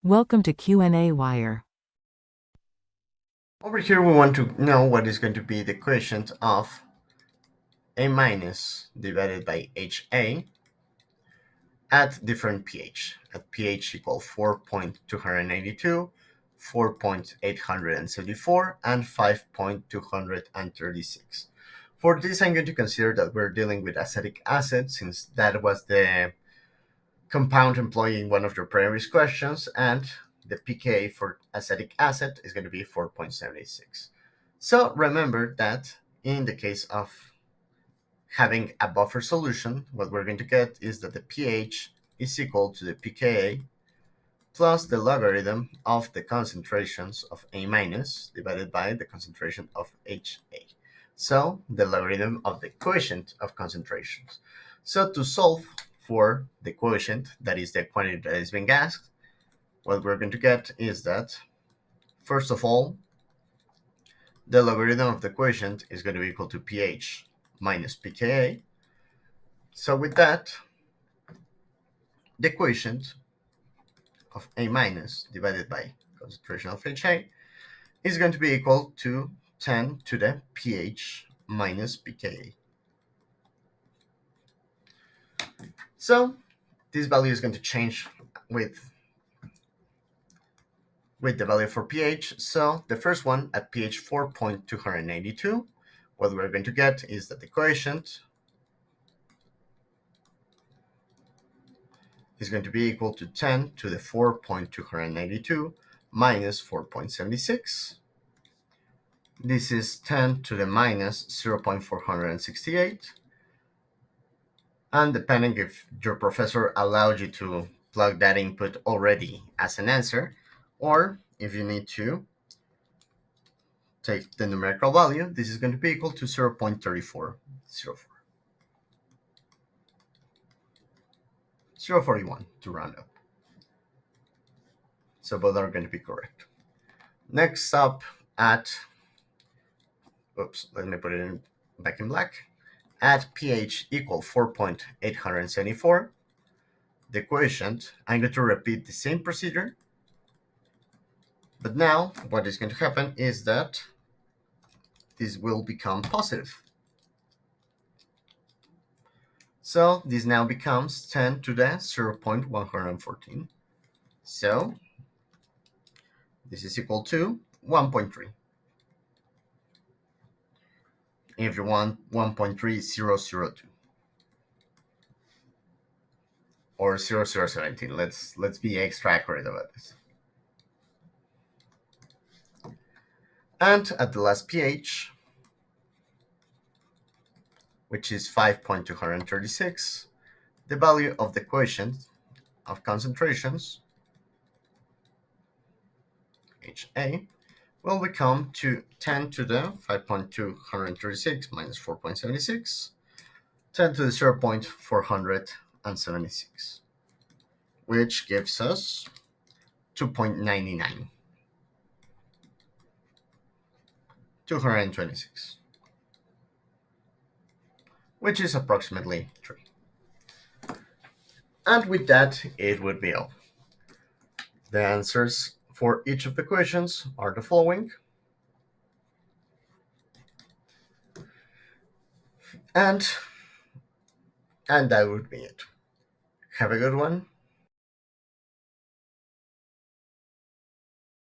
Welcome to qnawire. Over here we want to know what is going to be the quotient of a minus divided by HA at different pH. At pH equal 4.292, 4.874, and 5.236. For this, I'm going to consider that we're dealing with acetic acid, since that was the compound employed in one of your previous questions, and the pK for acetic acid is going to be 4.76. So remember that in the case of having a buffer solution, what we're going to get is that the pH is equal to the pKa plus the logarithm of the concentrations of A minus divided by the concentration of HA. So the logarithm of the quotient of concentrations. So to solve for the quotient, that is the quantity that is being asked, what we're going to get is that, first of all, the logarithm of the quotient is going to be equal to pH minus pKa. So with that, the quotient of A minus divided by concentration of HA is going to be equal to 10 to the pH minus pKa. So this value is going to change with the value for pH. So the first one at pH 4.292, what we're going to get is that the quotient is going to be equal to 10 to the 4.292 minus 4.76. This is 10 to the minus 0.468. And depending if your professor allowed you to plug that input already as an answer, or if you need to take the numerical value, this is going to be equal to 0.3404. 0.41 to round up. So both are going to be correct. Next up at, let me put it back in black. At pH equal 4.874, the quotient, I'm going to repeat the same procedure, but now what is going to happen is that this will become positive. So this now becomes 10 to the 0.114. So this is equal to 1.3. If you want, 1.3002 or 0017. Let's be extra accurate about this. And at the last pH, which is 5.236, the value of the quotient of concentrations, HA, will become to 10 to the 5.236 minus 4.76, 10 to the 0.476, which gives us 2.99, 226, which is approximately 3. And with that, it would be all. The answers for each of the questions are the following. And that would be it. Have a good one.